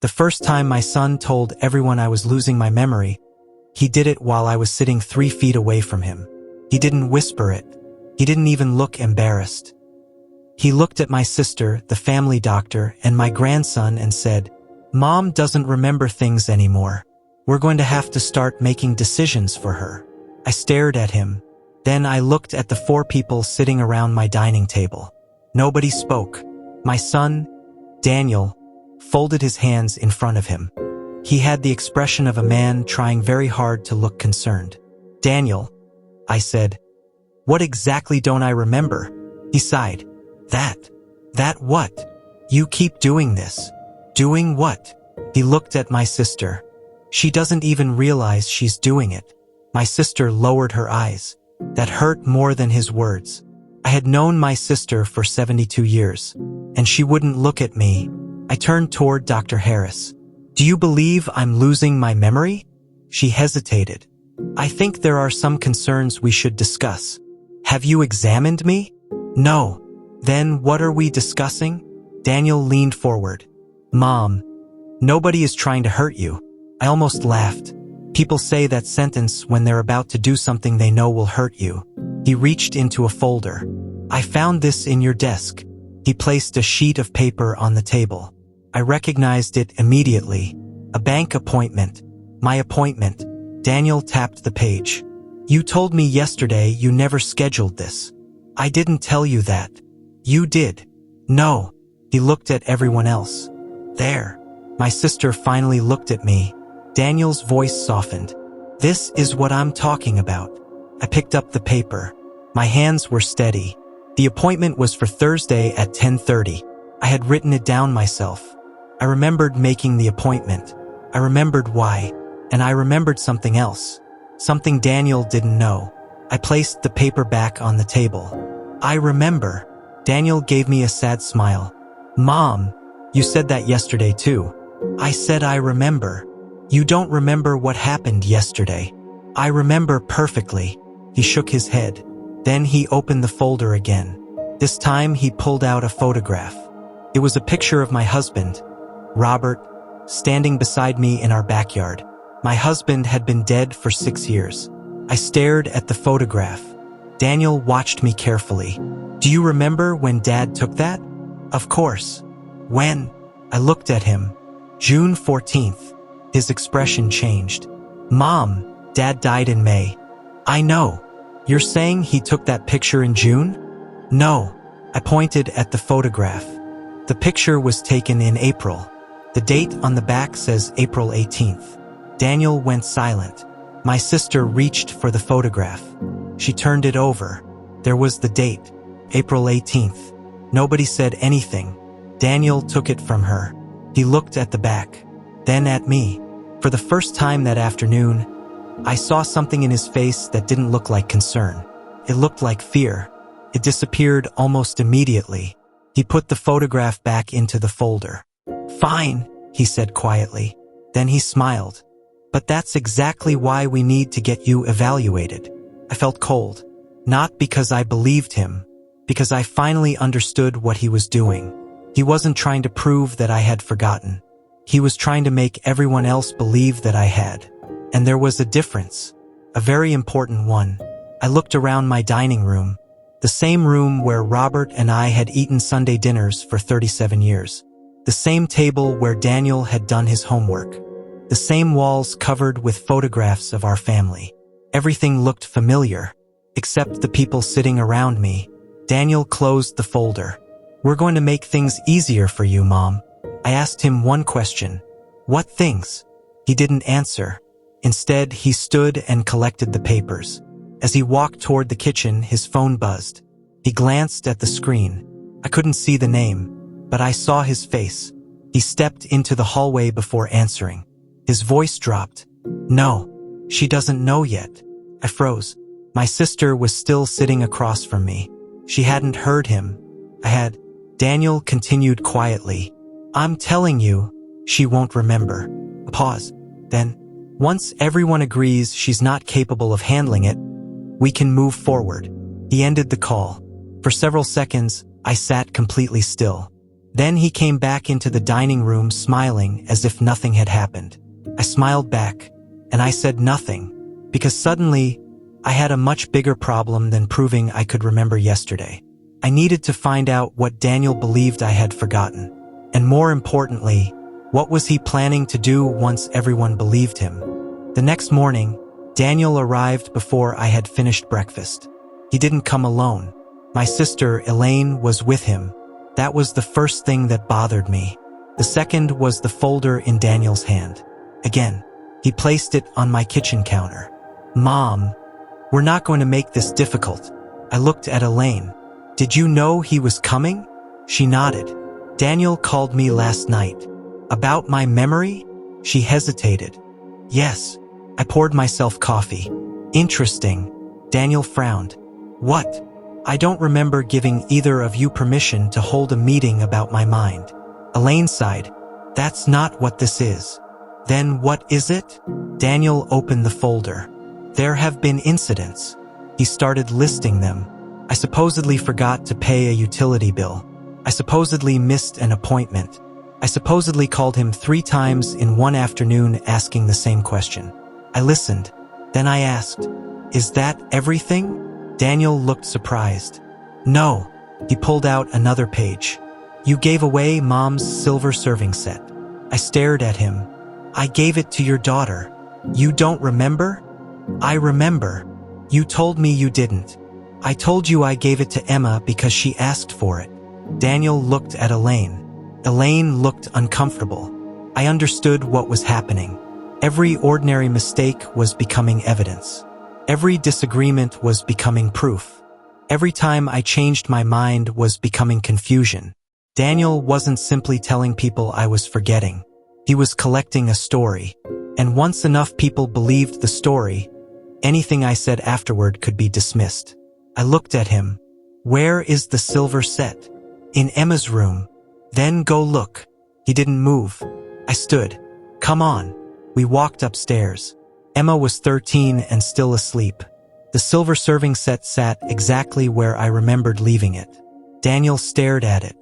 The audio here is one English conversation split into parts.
The first time my son told everyone I was losing my memory, he did it while I was sitting 3 feet away from him. He didn't whisper it. He didn't even look embarrassed. He looked at my sister, the family doctor, and my grandson and said, "Mom doesn't remember things anymore. We're going to have to start making decisions for her." I stared at him. Then I looked at the 4 people sitting around my dining table. Nobody spoke. My son, Daniel, folded his hands in front of him. He had the expression of a man trying very hard to look concerned. "Daniel," I said, "what exactly don't I remember?" He sighed. That what? You keep doing this." "Doing what?" He looked at my sister. "She doesn't even realize she's doing it." My sister lowered her eyes. That hurt more than his words. I had known my sister for 72 years, and she wouldn't look at me. I turned toward Dr. Harris. "Do you believe I'm losing my memory?" She hesitated. "I think there are some concerns we should discuss." "Have you examined me?" "No." "Then what are we discussing?" Daniel leaned forward. "Mom, nobody is trying to hurt you." I almost laughed. People say that sentence when they're about to do something they know will hurt you. He reached into a folder. "I found this in your desk." He placed a sheet of paper on the table. I recognized it immediately. A bank appointment. My appointment. Daniel tapped the page. "You told me yesterday you never scheduled this." "I didn't tell you that." "You did." "No." He looked at everyone else. "There." My sister finally looked at me. Daniel's voice softened. "This is what I'm talking about." I picked up the paper. My hands were steady. The appointment was for Thursday at 10:30. I had written it down myself. I remembered making the appointment. I remembered why. And I remembered something else. Something Daniel didn't know. I placed the paper back on the table. "I remember." Daniel gave me a sad smile. "Mom, you said that yesterday too." I said I remember. "You don't remember what happened yesterday." "I remember perfectly." He shook his head. Then he opened the folder again. This time he pulled out a photograph. It was a picture of my husband, Robert, standing beside me in our backyard. My husband had been dead for 6 years. I stared at the photograph. Daniel watched me carefully. "Do you remember when Dad took that?" "Of course." "When?" I looked at him. "June 14th. His expression changed. "Mom, Dad died in May." "I know." "You're saying he took that picture in June?" "No." I pointed at the photograph. The picture was taken in April. The date on the back says April 18th. Daniel went silent. My sister reached for the photograph. She turned it over. There was the date, April 18th. Nobody said anything. Daniel took it from her. He looked at the back, then at me. For the first time that afternoon, I saw something in his face that didn't look like concern. It looked like fear. It disappeared almost immediately. He put the photograph back into the folder. "Fine," he said quietly. Then he smiled. "But that's exactly why we need to get you evaluated." I felt cold. Not because I believed him, because I finally understood what he was doing. He wasn't trying to prove that I had forgotten. He was trying to make everyone else believe that I had. And there was a difference. A very important one. I looked around my dining room. The same room where Robert and I had eaten Sunday dinners for 37 years. The same table where Daniel had done his homework. The same walls covered with photographs of our family. Everything looked familiar, except the people sitting around me. Daniel closed the folder. "We're going to make things easier for you, Mom." I asked him one question. "What things?" He didn't answer. Instead, he stood and collected the papers. As he walked toward the kitchen, his phone buzzed. He glanced at the screen. I couldn't see the name, but I saw his face. He stepped into the hallway before answering. His voice dropped. "No, she doesn't know yet." I froze. My sister was still sitting across from me. She hadn't heard him. I had. Daniel continued quietly. "I'm telling you, she won't remember." A pause. Then, "Once everyone agrees she's not capable of handling it, we can move forward." He ended the call. For several seconds, I sat completely still. Then he came back into the dining room smiling as if nothing had happened. I smiled back, and I said nothing, because suddenly I had a much bigger problem than proving I could remember yesterday. I needed to find out what Daniel believed I had forgotten, and more importantly, what was he planning to do once everyone believed him. The next morning, Daniel arrived before I had finished breakfast. He didn't come alone. My sister, Elaine, was with him. That was the first thing that bothered me. The second was the folder in Daniel's hand. Again, he placed it on my kitchen counter. "Mom, we're not going to make this difficult." I looked at Elaine. "Did you know he was coming?" She nodded. "Daniel called me last night." "About my memory?" She hesitated. "Yes." I poured myself coffee. "Interesting." Daniel frowned. "What?" "I don't remember giving either of you permission to hold a meeting about my mind." Elaine sighed. "That's not what this is." "Then what is it?" Daniel opened the folder. "There have been incidents." He started listing them. "I supposedly forgot to pay a utility bill. I supposedly missed an appointment. I supposedly called him 3 times in one afternoon asking the same question." I listened. Then I asked, "Is that everything?" Daniel looked surprised. "No." He pulled out another page. "You gave away Mom's silver serving set." I stared at him. "I gave it to your daughter." "You don't remember?" "I remember. You told me you didn't." "I told you I gave it to Emma because she asked for it." Daniel looked at Elaine. Elaine looked uncomfortable. I understood what was happening. Every ordinary mistake was becoming evidence. Every disagreement was becoming proof. Every time I changed my mind was becoming confusion. Daniel wasn't simply telling people I was forgetting. He was collecting a story. And once enough people believed the story, anything I said afterward could be dismissed. I looked at him. "Where is the silver set?" "In Emma's room." "Then go look." He didn't move. I stood. "Come on." We walked upstairs. Emma was 13 and still asleep. The silver serving set sat exactly where I remembered leaving it. Daniel stared at it.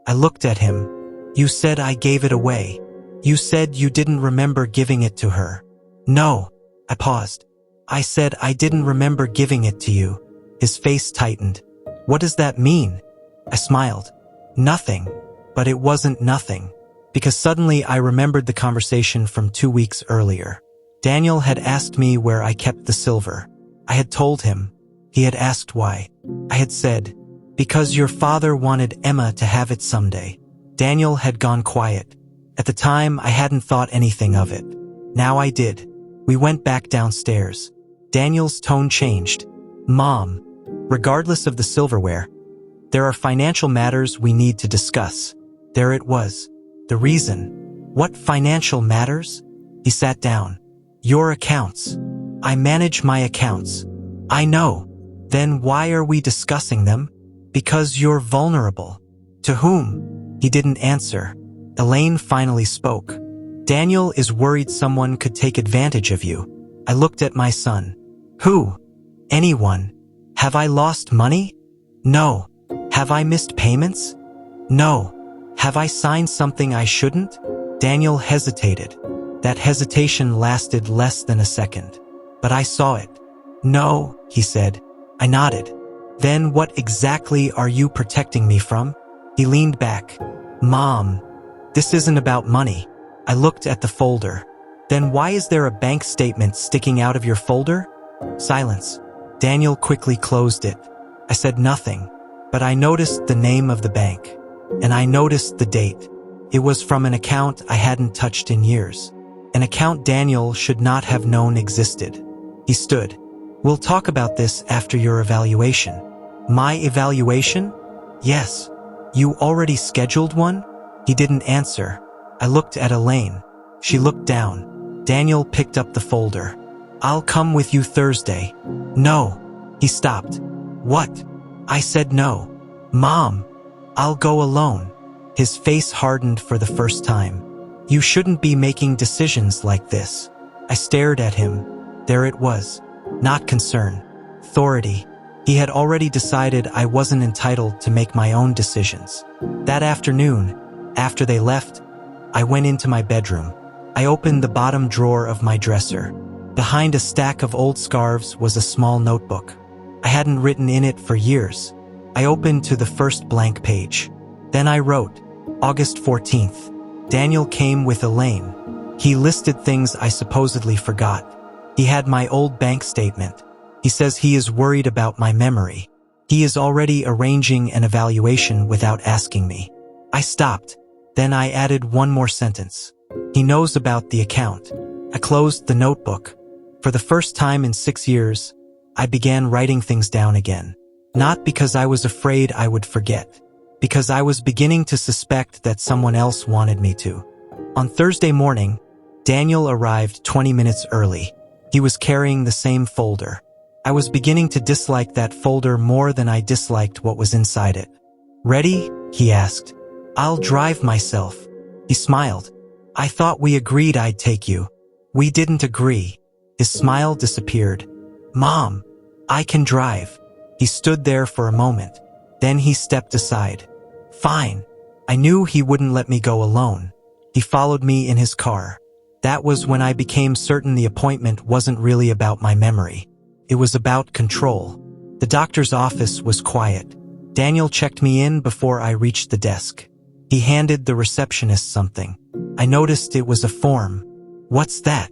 I looked at him. "You said I gave it away. You said you didn't remember giving it to her." "No." I paused. "I said I didn't remember giving it to you." His face tightened. "What does that mean?" I smiled. "Nothing." But it wasn't nothing. Because suddenly I remembered the conversation from 2 weeks earlier. Daniel had asked me where I kept the silver. I had told him. He had asked why. I had said, "Because your father wanted Emma to have it someday." Daniel had gone quiet. At the time, I hadn't thought anything of it. Now I did. We went back downstairs. Daniel's tone changed. "Mom, regardless of the silverware, there are financial matters we need to discuss." There it was. The reason. "What financial matters?" He sat down. "Your accounts." "I manage my accounts." "I know." "Then why are we discussing them?" "Because you're vulnerable." "To whom?" He didn't answer. Elaine finally spoke. "Daniel is worried someone could take advantage of you." I looked at my son. "Who?" "Anyone." "Have I lost money?" "No." "Have I missed payments?" "No." "Have I signed something I shouldn't?" Daniel hesitated. That hesitation lasted less than a second. But I saw it. "No," he said. I nodded. "Then what exactly are you protecting me from?" He leaned back. "Mom, this isn't about money." I looked at the folder. "Then why is there a bank statement sticking out of your folder?" Silence. Daniel quickly closed it. I said nothing, but I noticed the name of the bank. And I noticed the date. It was from an account I hadn't touched in years. An account Daniel should not have known existed. He stood. "We'll talk about this after your evaluation." "My evaluation?" "Yes." "You already scheduled one?" He didn't answer. I looked at Elaine. She looked down. Daniel picked up the folder. "I'll come with you Thursday." "No." He stopped. "What?" I said no. "Mom, I'll go alone." His face hardened for the first time. "You shouldn't be making decisions like this." I stared at him. There it was. Not concern. Authority. He had already decided I wasn't entitled to make my own decisions. That afternoon, after they left, I went into my bedroom. I opened the bottom drawer of my dresser. Behind a stack of old scarves was a small notebook. I hadn't written in it for years. I opened to the first blank page. Then I wrote, August 14th. Daniel came with Elaine. He listed things I supposedly forgot. He had my old bank statement. He says he is worried about my memory. He is already arranging an evaluation without asking me. I stopped. Then I added one more sentence. He knows about the account. I closed the notebook. For the first time in 6 years, I began writing things down again. Not because I was afraid I would forget, because I was beginning to suspect that someone else wanted me to. On Thursday morning, Daniel arrived 20 minutes early. He was carrying the same folder. I was beginning to dislike that folder more than I disliked what was inside it. "Ready?" he asked. "I'll drive myself." He smiled. "I thought we agreed I'd take you." "We didn't agree." His smile disappeared. "Mom, I can drive." He stood there for a moment. Then he stepped aside. "Fine." I knew he wouldn't let me go alone. He followed me in his car. That was when I became certain the appointment wasn't really about my memory. It was about control. The doctor's office was quiet. Daniel checked me in before I reached the desk. He handed the receptionist something. I noticed it was a form. "What's that?"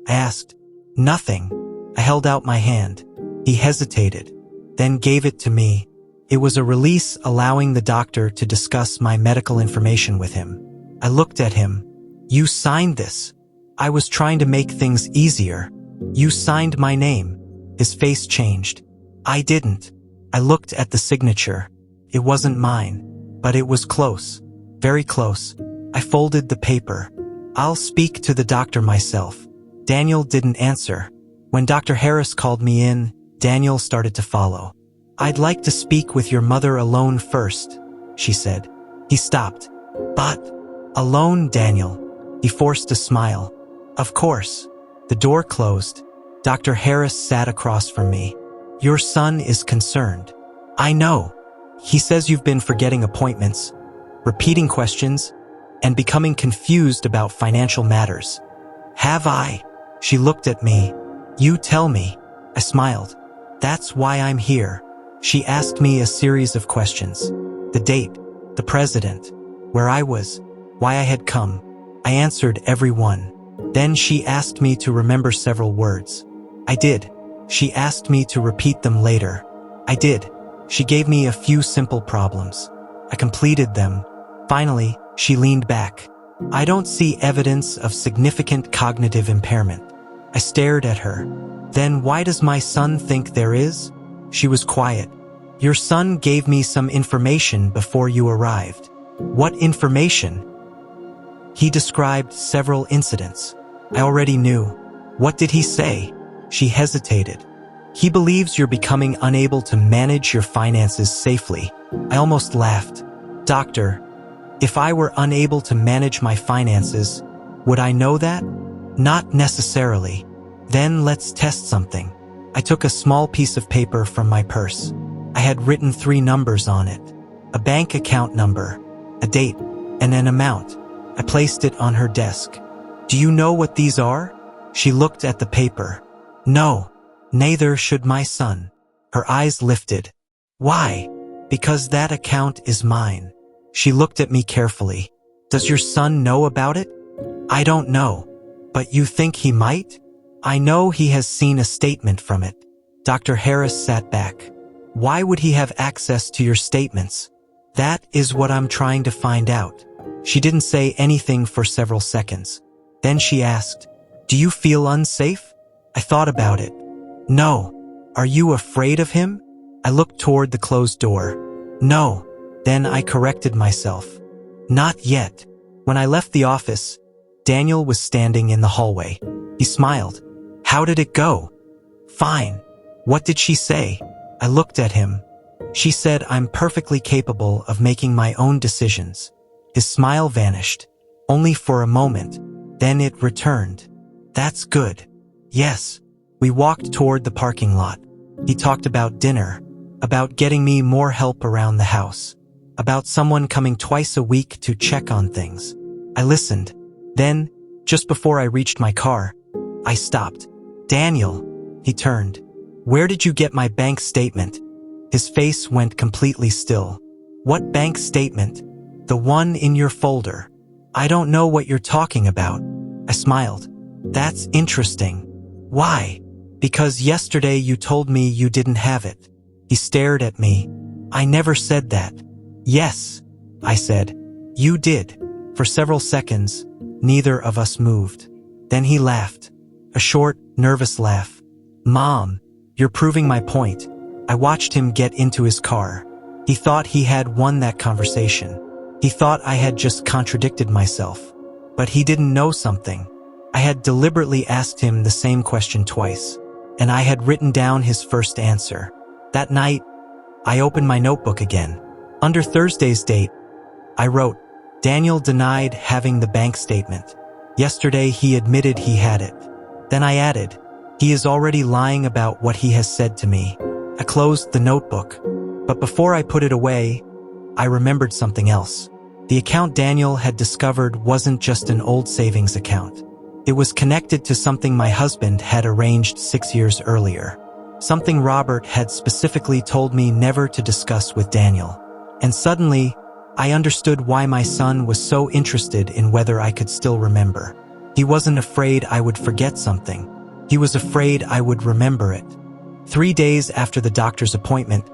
I asked. "Nothing." I held out my hand. He hesitated, then gave it to me. It was a release allowing the doctor to discuss my medical information with him. I looked at him. "You signed this." I was trying to make things easier. "You signed my name." His face changed. "I didn't." I looked at the signature. It wasn't mine, but it was close. Very close. I folded the paper. "I'll speak to the doctor myself." Daniel didn't answer. When Dr. Harris called me in, Daniel started to follow. "I'd like to speak with your mother alone first," she said. He stopped. "But, alone, Daniel?" He forced a smile. "Of course." The door closed. Dr. Harris sat across from me. "Your son is concerned." "I know. He says you've been forgetting appointments, repeating questions, and becoming confused about financial matters." "Have I?" She looked at me. "You tell me." I smiled. "That's why I'm here." She asked me a series of questions. The date, the president, where I was, why I had come. I answered every one. Then she asked me to remember several words. I did. She asked me to repeat them later. I did. She gave me a few simple problems. I completed them. Finally, she leaned back. "I don't see evidence of significant cognitive impairment." I stared at her. "Then why does my son think there is?" She was quiet. "Your son gave me some information before you arrived." "What information?" "He described several incidents. I already knew." "What did he say?" She hesitated. "He believes you're becoming unable to manage your finances safely." I almost laughed. "Doctor, if I were unable to manage my finances, would I know that?" "Not necessarily." "Then let's test something." I took a small piece of paper from my purse. I had written 3 numbers on it. A bank account number, a date, and an amount. I placed it on her desk. "Do you know what these are?" She looked at the paper. "No, neither should my son." Her eyes lifted. "Why?" "Because that account is mine." She looked at me carefully. "Does your son know about it?" "I don't know." "But you think he might?" "I know he has seen a statement from it." Dr. Harris sat back. "Why would he have access to your statements?" "That is what I'm trying to find out." She didn't say anything for several seconds. Then she asked, "Do you feel unsafe?" I thought about it. "No." "Are you afraid of him?" I looked toward the closed door. "No." Then I corrected myself. "Not yet." When I left the office, Daniel was standing in the hallway. He smiled. "How did it go?" "Fine." "What did she say?" I looked at him. "She said I'm perfectly capable of making my own decisions." His smile vanished, only for a moment. Then it returned. "That's good." "Yes." We walked toward the parking lot. He talked about dinner. about getting me more help around the house, about someone coming twice a week to check on things. I listened. Then, just before I reached my car, I stopped. "Daniel," he turned. "Where did you get my bank statement?" His face went completely still. "What bank statement?" "The one in your folder." "I don't know what you're talking about." I smiled. "That's interesting." "Why?" "Because yesterday you told me you didn't have it." He stared at me. "I never said that." "Yes," I said. "You did." For several seconds, neither of us moved. Then he laughed. A short, nervous laugh. "Mom, you're proving my point." I watched him get into his car. He thought he had won that conversation. He thought I had just contradicted myself. But he didn't know something. I had deliberately asked him the same question twice, and I had written down his first answer. That night, I opened my notebook again. Under Thursday's date, I wrote, "Daniel denied having the bank statement. Yesterday he admitted he had it." Then I added, "He is already lying about what he has said to me." I closed the notebook, but before I put it away, I remembered something else. The account Daniel had discovered wasn't just an old savings account. It was connected to something my husband had arranged 6 years earlier. Something Robert had specifically told me never to discuss with Daniel. And suddenly, I understood why my son was so interested in whether I could still remember. He wasn't afraid I would forget something. He was afraid I would remember it. 3 days after the doctor's appointment,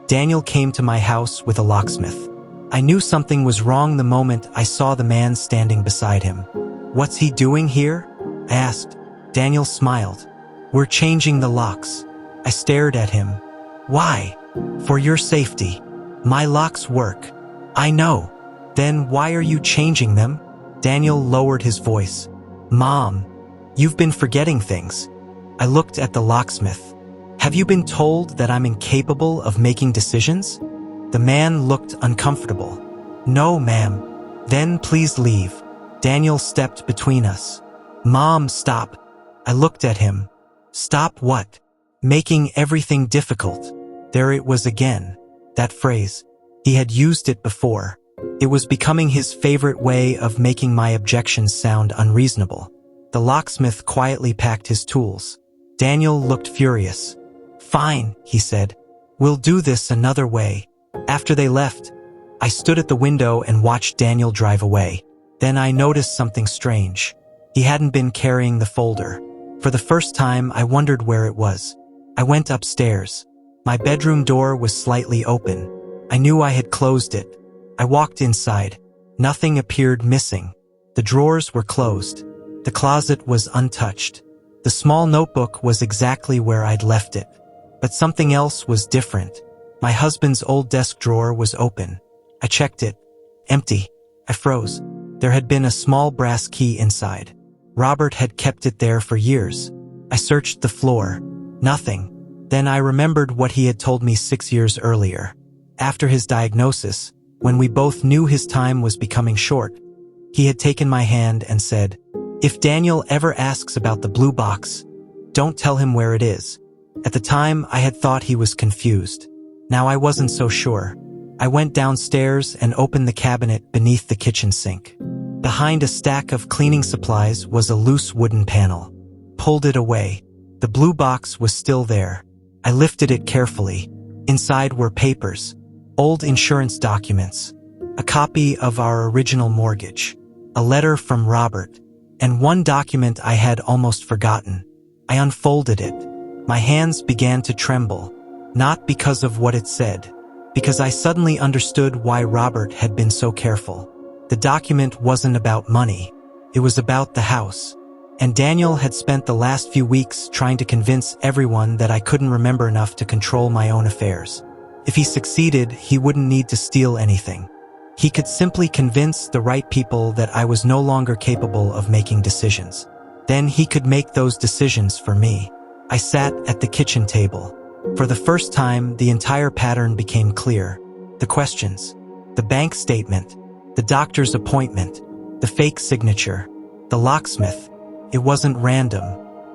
Daniel came to my house with a locksmith. I knew something was wrong the moment I saw the man standing beside him. "What's he doing here?" I asked. Daniel smiled. "We're changing the locks." I stared at him. "Why?" "For your safety. My locks work." "I know." "Then why are you changing them?" Daniel lowered his voice. "Mom, you've been forgetting things." I looked at the locksmith. "Have you been told that I'm incapable of making decisions?" The man looked uncomfortable. "No, ma'am." "Then please leave." Daniel stepped between us. "Mom, stop." I looked at him. "Stop what?" "Making everything difficult." There it was again. That phrase. He had used it before. It was becoming his favorite way of making my objections sound unreasonable. The locksmith quietly packed his tools. Daniel looked furious. "Fine," he said. "We'll do this another way." After they left, I stood at the window and watched Daniel drive away. Then I noticed something strange. He hadn't been carrying the folder. For the first time, I wondered where it was. I went upstairs. My bedroom door was slightly open. I knew I had closed it. I walked inside. Nothing appeared missing. The drawers were closed. The closet was untouched. The small notebook was exactly where I'd left it. But something else was different. My husband's old desk drawer was open. I checked it. Empty. I froze. There had been a small brass key inside. Robert had kept it there for years. I searched the floor. Nothing. Then I remembered what he had told me 6 years earlier. After his diagnosis, when we both knew his time was becoming short, he had taken my hand and said, "If Daniel ever asks about the blue box, don't tell him where it is." At the time, I had thought he was confused. Now I wasn't so sure. I went downstairs and opened the cabinet beneath the kitchen sink. Behind a stack of cleaning supplies was a loose wooden panel. Pulled it away. The blue box was still there. I lifted it carefully. Inside were papers, old insurance documents, a copy of our original mortgage, a letter from Robert, and one document I had almost forgotten. I unfolded it. My hands began to tremble, not because of what it said, because I suddenly understood why Robert had been so careful. The document wasn't about money. It was about the house. And Daniel had spent the last few weeks trying to convince everyone that I couldn't remember enough to control my own affairs. If he succeeded, he wouldn't need to steal anything. He could simply convince the right people that I was no longer capable of making decisions. Then he could make those decisions for me. I sat at the kitchen table. For the first time, the entire pattern became clear. The questions, the bank statement, the doctor's appointment, the fake signature, the locksmith. It wasn't random.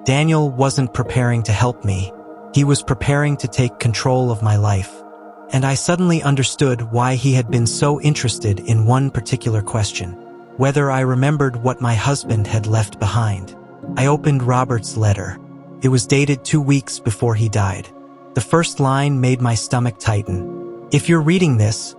Daniel wasn't preparing to help me. He was preparing to take control of my life. And I suddenly understood why he had been so interested in one particular question: whether I remembered what my husband had left behind. I opened Robert's letter. It was dated 2 weeks before he died. The first line made my stomach tighten. If you're reading this,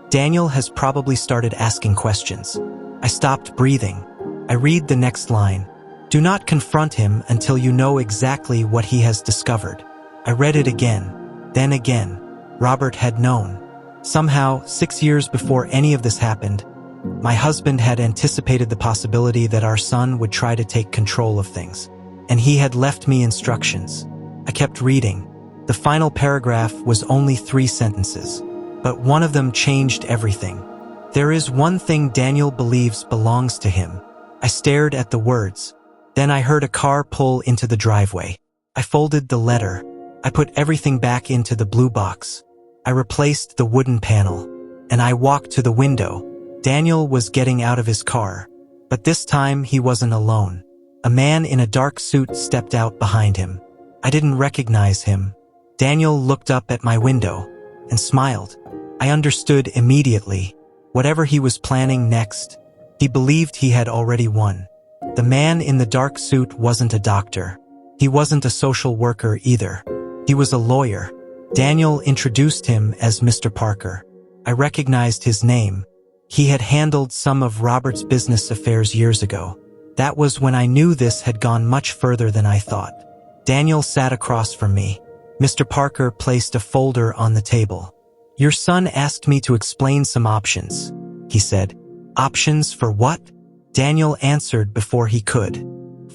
Daniel has probably started asking questions. I stopped breathing. I read the next line. Do not confront him until you know exactly what he has discovered. I read it again, then again. Robert had known. Somehow, 6 years before any of this happened, my husband had anticipated the possibility that our son would try to take control of things, and he had left me instructions. I kept reading. The final paragraph was only 3 sentences, but one of them changed everything. There is one thing Daniel believes belongs to him. I stared at the words. Then I heard a car pull into the driveway. I folded the letter. I put everything back into the blue box. I replaced the wooden panel, and I walked to the window. Daniel was getting out of his car, but this time he wasn't alone. A man in a dark suit stepped out behind him. I didn't recognize him. Daniel looked up at my window and smiled. I understood immediately. Whatever he was planning next, he believed he had already won. The man in the dark suit wasn't a doctor. He wasn't a social worker either. He was a lawyer. Daniel introduced him as Mr. Parker. I recognized his name. He had handled some of Robert's business affairs years ago. That was when I knew this had gone much further than I thought. Daniel sat across from me. Mr. Parker placed a folder on the table. Your son asked me to explain some options, he said. Options for what? Daniel answered before he could.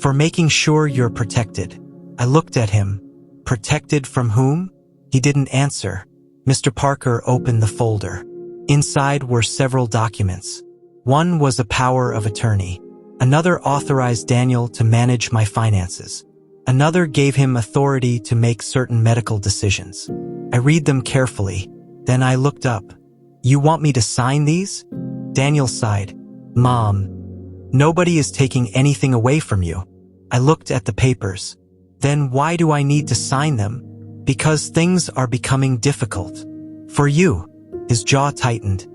For making sure you're protected. I looked at him. Protected from whom? He didn't answer. Mr. Parker opened the folder. Inside were several documents. One was a power of attorney. Another authorized Daniel to manage my finances. Another gave him authority to make certain medical decisions. I read them carefully. Then I looked up. You want me to sign these? Daniel sighed. Mom, nobody is taking anything away from you. I looked at the papers. Then why do I need to sign them? Because things are becoming difficult. For you. His jaw tightened.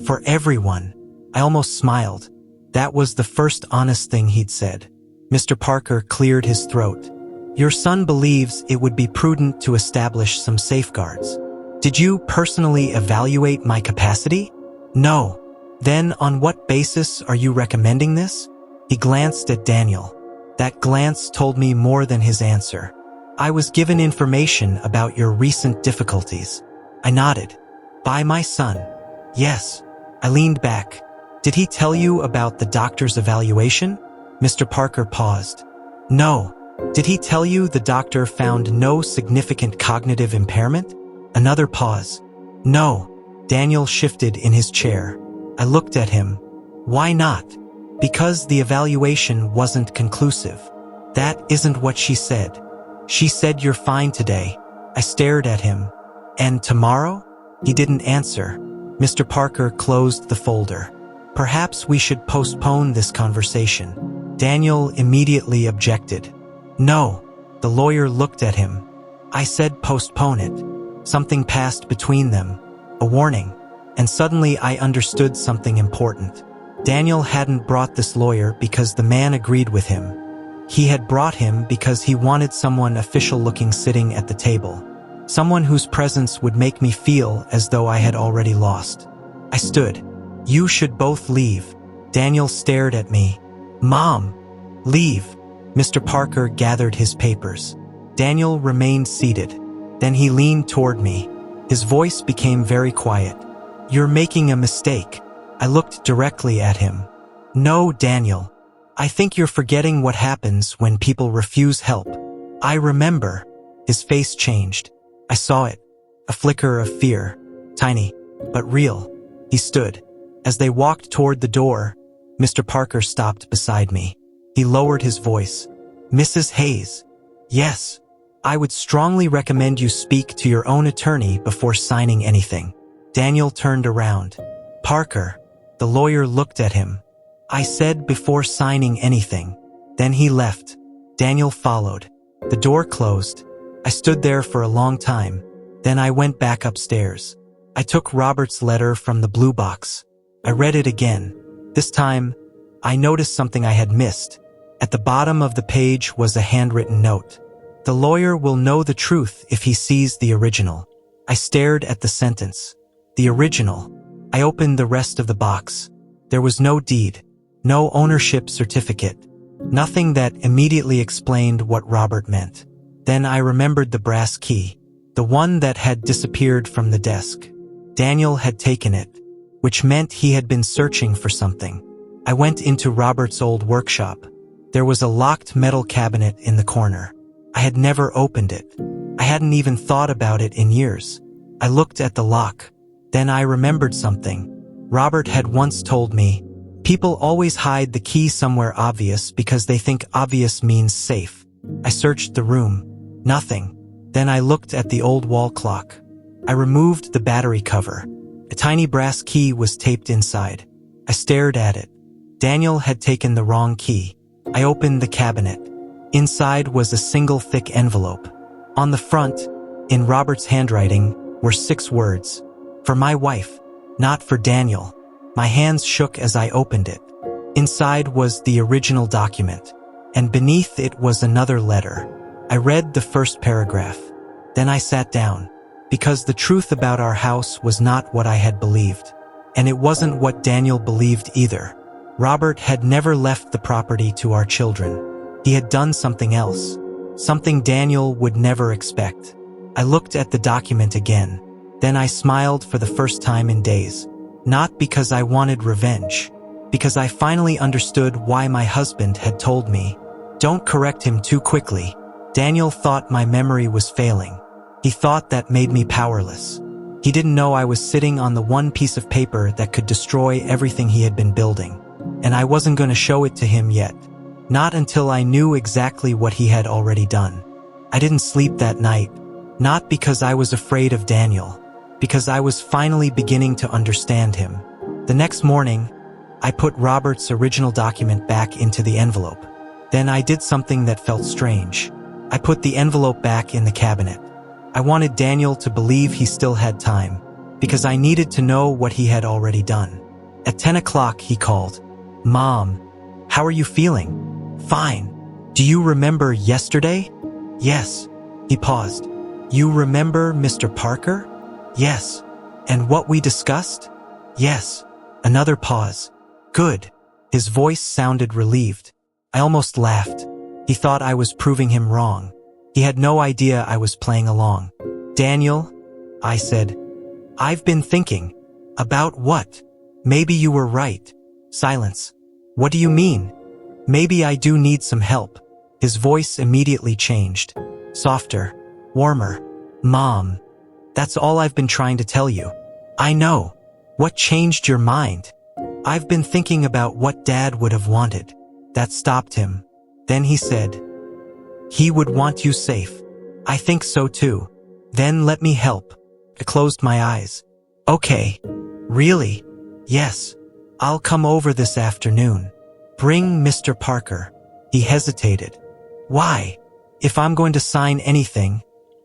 For everyone. I almost smiled. That was the first honest thing he'd said. Mr. Parker cleared his throat. Your son believes it would be prudent to establish some safeguards. Did you personally evaluate my capacity? No. Then on what basis are you recommending this? He glanced at Daniel. That glance told me more than his answer. I was given information about your recent difficulties. I nodded. By my son. Yes. I leaned back. Did he tell you about the doctor's evaluation? Mr. Parker paused. No. Did he tell you the doctor found no significant cognitive impairment? Another pause. No. Daniel shifted in his chair. I looked at him. Why not? Because the evaluation wasn't conclusive. That isn't what she said. She said you're fine today. I stared at him. And tomorrow? He didn't answer. Mr. Parker closed the folder. Perhaps we should postpone this conversation. Daniel immediately objected. No. The lawyer looked at him. I said postpone it. Something passed between them. A warning. And suddenly I understood something important. Daniel hadn't brought this lawyer because the man agreed with him. He had brought him because he wanted someone official-looking sitting at the table. Someone whose presence would make me feel as though I had already lost. I stood. You should both leave. Daniel stared at me. Mom! Leave. Mr. Parker gathered his papers. Daniel remained seated. Then he leaned toward me. His voice became very quiet. You're making a mistake. I looked directly at him. No, Daniel. I think you're forgetting what happens when people refuse help. I remember. His face changed. I saw it. A flicker of fear. Tiny, but real. He stood. As they walked toward the door, Mr. Parker stopped beside me. He lowered his voice. Mrs. Hayes. Yes. I would strongly recommend you speak to your own attorney before signing anything. Daniel turned around. Parker. The lawyer looked at him. I said before signing anything. Then he left. Daniel followed. The door closed. I stood there for a long time. Then I went back upstairs. I took Robert's letter from the blue box. I read it again. This time, I noticed something I had missed. At the bottom of the page was a handwritten note. The lawyer will know the truth if he sees the original. I stared at the sentence. The original. I opened the rest of the box. There was no deed, no ownership certificate, nothing that immediately explained what Robert meant. Then I remembered the brass key, the one that had disappeared from the desk. Daniel had taken it, which meant he had been searching for something. I went into Robert's old workshop. There was a locked metal cabinet in the corner. I had never opened it. I hadn't even thought about it in years. I looked at the lock. Then I remembered something. Robert had once told me, people always hide the key somewhere obvious because they think obvious means safe. I searched the room. Nothing. Then I looked at the old wall clock. I removed the battery cover. A tiny brass key was taped inside. I stared at it. Daniel had taken the wrong key. I opened the cabinet. Inside was a single thick envelope. On the front, in Robert's handwriting, were 6 words. For my wife, not for Daniel. My hands shook as I opened it. Inside was the original document, and beneath it was another letter. I read the first paragraph. Then I sat down, because the truth about our house was not what I had believed. And it wasn't what Daniel believed either. Robert had never left the property to our children. He had done something else, something Daniel would never expect. I looked at the document again. Then I smiled for the first time in days. Not because I wanted revenge, because I finally understood why my husband had told me, "Don't correct him too quickly." Daniel thought my memory was failing. He thought that made me powerless. He didn't know I was sitting on the one piece of paper that could destroy everything he had been building. And I wasn't going to show it to him yet. Not until I knew exactly what he had already done. I didn't sleep that night. Not because I was afraid of Daniel. Because I was finally beginning to understand him. The next morning, I put Robert's original document back into the envelope. Then I did something that felt strange. I put the envelope back in the cabinet. I wanted Daniel to believe he still had time, because I needed to know what he had already done. At 10 o'clock, he called. "Mom, how are you feeling?" "Fine." "Do you remember yesterday?" "Yes." He paused. "You remember Mr. Parker?" "Yes." "And what we discussed?" "Yes." Another pause. "Good." His voice sounded relieved. I almost laughed. He thought I was proving him wrong. He had no idea I was playing along. "Daniel," I said, "I've been thinking." "About what?" "Maybe you were right." Silence. "What do you mean?" "Maybe I do need some help." His voice immediately changed. Softer. Warmer. "Mom, that's all I've been trying to tell you." "I know. What changed your mind?" "I've been thinking about what Dad would have wanted." That stopped him. Then he said, "He would want you safe." "I think so too." "Then let me help." I closed my eyes. "Okay." "Really?" "Yes. I'll come over this afternoon." "Bring Mr. Parker." He hesitated. "Why? If I'm going to sign anything,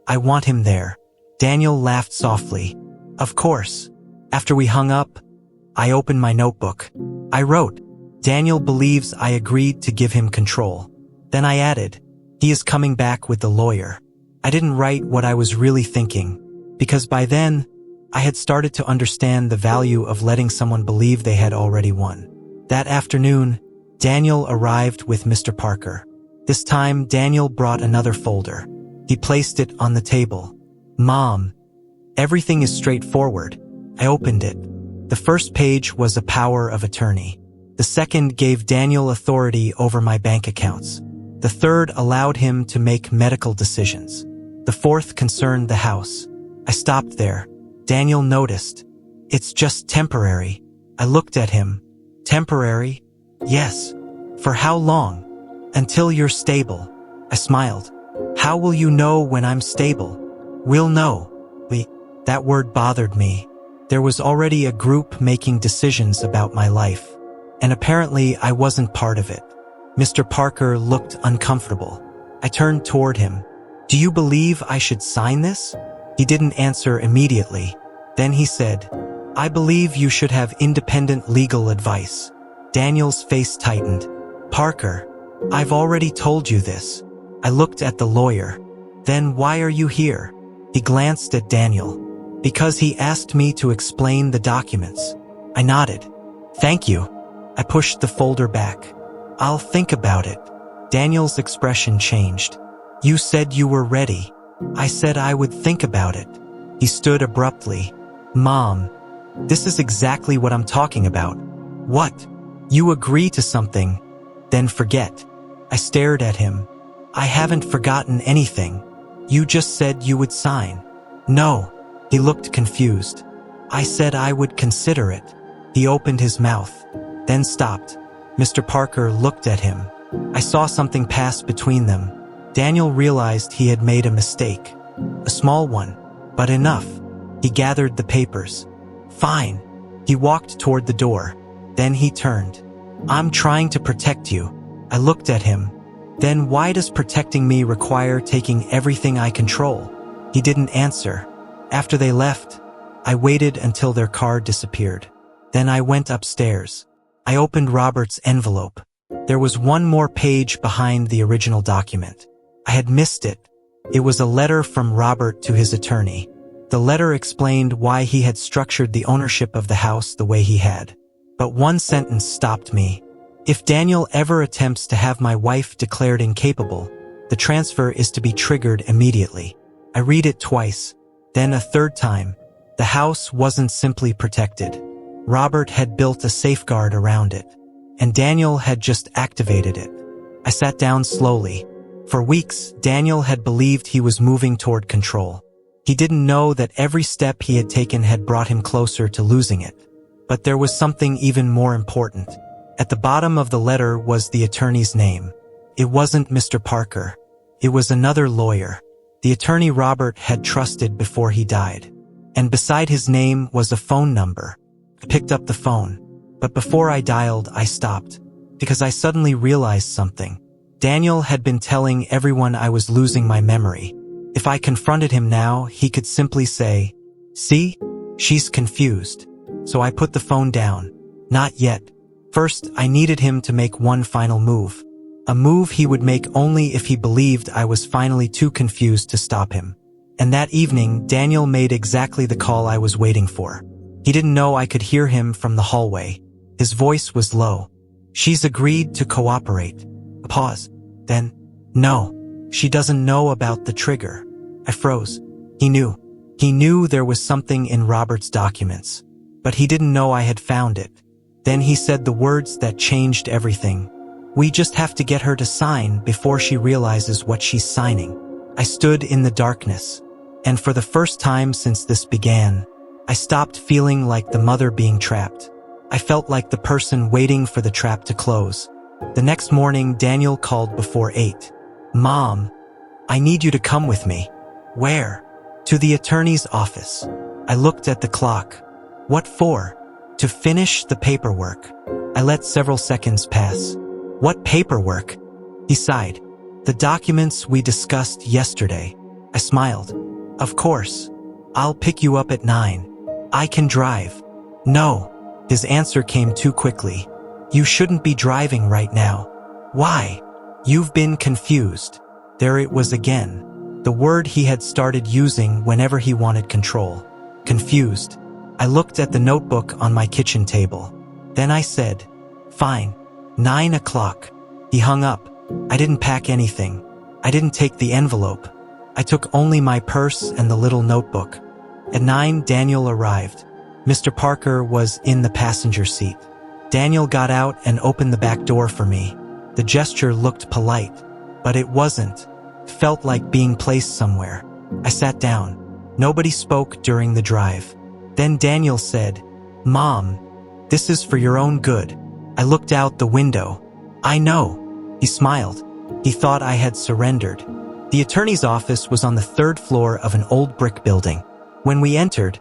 I want him there." Daniel laughed softly. "Of course." After we hung up, I opened my notebook. I wrote, "Daniel believes I agreed to give him control." Then I added, "He is coming back with the lawyer." I didn't write what I was really thinking, because by then, I had started to understand the value of letting someone believe they had already won. That afternoon, Daniel arrived with Mr. Parker. This time, Daniel brought another folder. He placed it on the table. "Mom, everything is straightforward." I opened it. The first page was a power of attorney. The second gave Daniel authority over my bank accounts. The third allowed him to make medical decisions. The fourth concerned the house. I stopped there. Daniel noticed. "It's just temporary." I looked at him. "Temporary?" "Yes." "For how long?" "Until you're stable." I smiled. "How will you know when I'm stable?" "We'll know." That word bothered me. There was already a group making decisions about my life. And apparently I wasn't part of it. Mr. Parker looked uncomfortable. I turned toward him. "Do you believe I should sign this?" He didn't answer immediately. Then he said, "I believe you should have independent legal advice." Daniel's face tightened. "Parker, I've already told you this." I looked at the lawyer. "Then why are you here?" He glanced at Daniel. "Because he asked me to explain the documents." I nodded. "Thank you." I pushed the folder back. "I'll think about it." Daniel's expression changed. "You said you were ready." I said I would think about it. He stood abruptly. "Mom, this is exactly what I'm talking about." "What?" "You agree to something, then forget." I stared at him. "I haven't forgotten anything. You just said you would sign." "No." He looked confused. "I said I would consider it." He opened his mouth, then stopped. Mr. Parker looked at him. I saw something pass between them. Daniel realized he had made a mistake. A small one, but enough. He gathered the papers. "Fine." He walked toward the door. Then he turned. "I'm trying to protect you." I looked at him. "Then why does protecting me require taking everything I control?" He didn't answer. After they left, I waited until their car disappeared. Then I went upstairs. I opened Robert's envelope. There was one more page behind the original document. I had missed it. It was a letter from Robert to his attorney. The letter explained why he had structured the ownership of the house the way he had. But one sentence stopped me. "If Daniel ever attempts to have my wife declared incapable, the transfer is to be triggered immediately." I read it twice, then a third time. The house wasn't simply protected. Robert had built a safeguard around it, and Daniel had just activated it. I sat down slowly. For weeks, Daniel had believed he was moving toward control. He didn't know that every step he had taken had brought him closer to losing it. But there was something even more important. At the bottom of the letter was the attorney's name. It wasn't Mr. Parker. It was another lawyer. The attorney Robert had trusted before he died. And beside his name was a phone number. I picked up the phone. But before I dialed, I stopped. Because I suddenly realized something. Daniel had been telling everyone I was losing my memory. If I confronted him now, he could simply say, "See? She's confused." So I put the phone down. Not yet. First, I needed him to make one final move. A move he would make only if he believed I was finally too confused to stop him. And that evening, Daniel made exactly the call I was waiting for. He didn't know I could hear him from the hallway. His voice was low. "She's agreed to cooperate." A pause. Then, "No, she doesn't know about the trigger." I froze. He knew. He knew there was something in Robert's documents. But he didn't know I had found it. Then he said the words that changed everything. "We just have to get her to sign before she realizes what she's signing." I stood in the darkness. And for the first time since this began, I stopped feeling like the mother being trapped. I felt like the person waiting for the trap to close. The next morning, Daniel called before 8. "Mom, I need you to come with me." "Where?" "To the attorney's office." I looked at the clock. "What for?" "To finish the paperwork." I let several seconds pass. "What paperwork?" He sighed. "The documents we discussed yesterday." I smiled. "Of course. I'll pick you up at 9. I can drive." "No." His answer came too quickly. "You shouldn't be driving right now." "Why?" "You've been confused." There it was again. The word he had started using whenever he wanted control. Confused. I looked at the notebook on my kitchen table. Then I said, "Fine. 9 o'clock." He hung up. I didn't pack anything. I didn't take the envelope. I took only my purse and the little notebook. At 9, Daniel arrived. Mr. Parker was in the passenger seat. Daniel got out and opened the back door for me. The gesture looked polite, but it wasn't. It felt like being placed somewhere. I sat down. Nobody spoke during the drive. Then Daniel said, "Mom, this is for your own good." I looked out the window. "I know." He smiled. He thought I had surrendered. The attorney's office was on the 3rd floor of an old brick building. When we entered,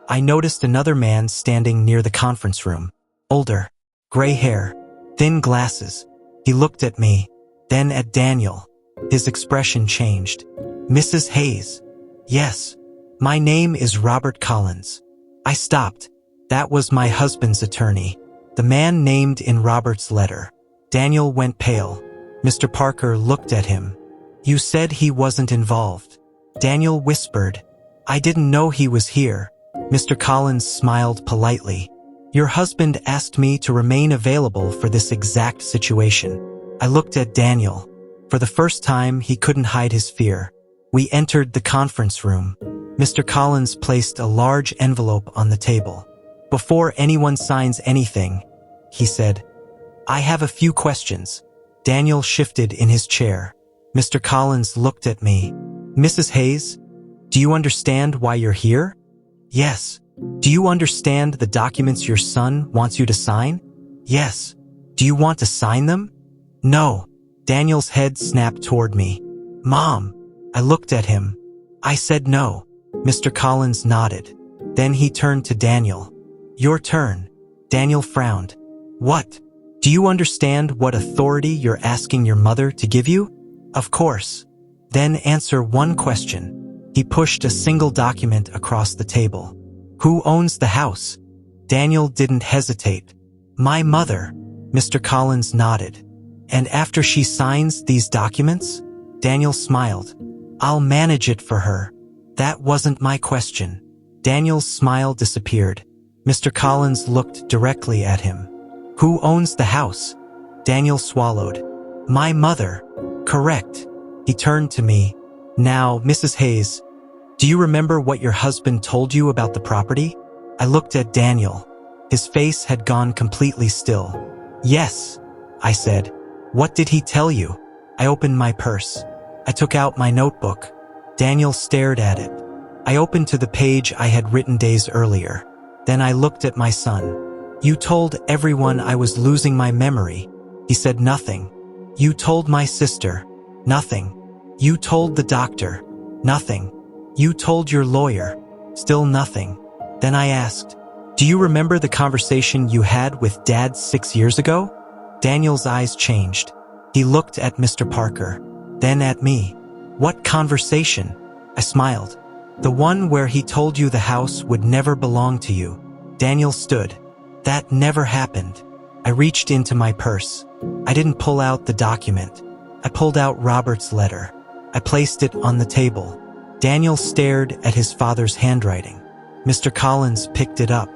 I noticed another man standing near the conference room. Older, gray hair, thin glasses. He looked at me, then at Daniel. His expression changed. Mrs. Hayes. Yes. My name is Robert Collins. I stopped. That was my husband's attorney. The man named in Robert's letter. Daniel went pale. Mr. Parker looked at him. You said he wasn't involved. Daniel whispered. I didn't know he was here. Mr. Collins smiled politely. Your husband asked me to remain available for this exact situation. I looked at Daniel. For the first time, he couldn't hide his fear. We entered the conference room. Mr. Collins placed a large envelope on the table. Before anyone signs anything, he said, I have a few questions. Daniel shifted in his chair. Mr. Collins looked at me. Mrs. Hayes, do you understand why you're here? Yes. Do you understand the documents your son wants you to sign? Yes. Do you want to sign them? No. Daniel's head snapped toward me. Mom. I looked at him. I said no. Mr. Collins nodded. Then he turned to Daniel. Your turn. Daniel frowned. What? Do you understand what authority you're asking your mother to give you? Of course. Then answer one question. He pushed a single document across the table. Who owns the house? Daniel didn't hesitate. My mother. Mr. Collins nodded. And after she signs these documents? Daniel smiled. I'll manage it for her. That wasn't my question. Daniel's smile disappeared. Mr. Collins looked directly at him. Who owns the house? Daniel swallowed. My mother. Correct. He turned to me. Now, Mrs. Hayes, do you remember what your husband told you about the property? I looked at Daniel. His face had gone completely still. Yes, I said. What did he tell you? I opened my purse. I took out my notebook. Daniel stared at it. I opened to the page I had written days earlier. Then I looked at my son. You told everyone I was losing my memory. He said nothing. You told my sister. Nothing. You told the doctor. Nothing. You told your lawyer. Still nothing. Then I asked, do you remember the conversation you had with Dad 6 years ago? Daniel's eyes changed. He looked at Mr. Parker, then at me. What conversation? I smiled. The one where he told you the house would never belong to you. Daniel stood. That never happened. I reached into my purse. I didn't pull out the document. I pulled out Robert's letter. I placed it on the table. Daniel stared at his father's handwriting. Mr. Collins picked it up.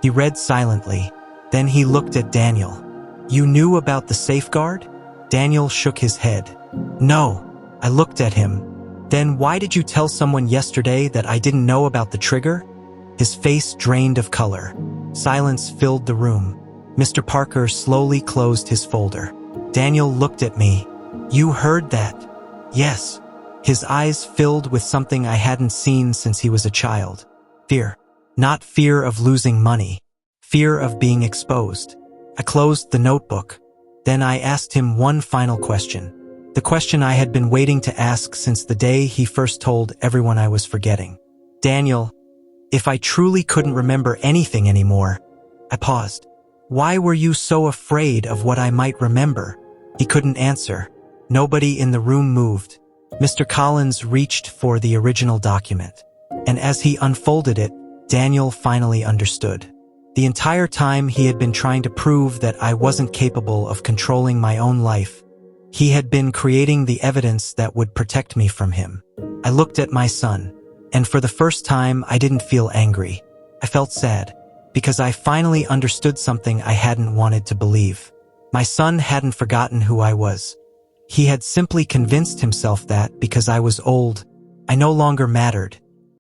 He read silently. Then he looked at Daniel. You knew about the safeguard? Daniel shook his head. No. I looked at him. Then why did you tell someone yesterday that I didn't know about the trigger? His face drained of color. Silence filled the room. Mr. Parker slowly closed his folder. Daniel looked at me. You heard that? Yes. His eyes filled with something I hadn't seen since he was a child. Fear. Not fear of losing money. Fear of being exposed. I closed the notebook. Then I asked him one final question. The question I had been waiting to ask since the day he first told everyone I was forgetting. Daniel, if I truly couldn't remember anything anymore, I paused. Why were you so afraid of what I might remember? He couldn't answer. Nobody in the room moved. Mr. Collins reached for the original document. And as he unfolded it, Daniel finally understood. The entire time he had been trying to prove that I wasn't capable of controlling my own life. He had been creating the evidence that would protect me from him. I looked at my son, and for the first time I didn't feel angry. I felt sad, because I finally understood something I hadn't wanted to believe. My son hadn't forgotten who I was. He had simply convinced himself that because I was old, I no longer mattered.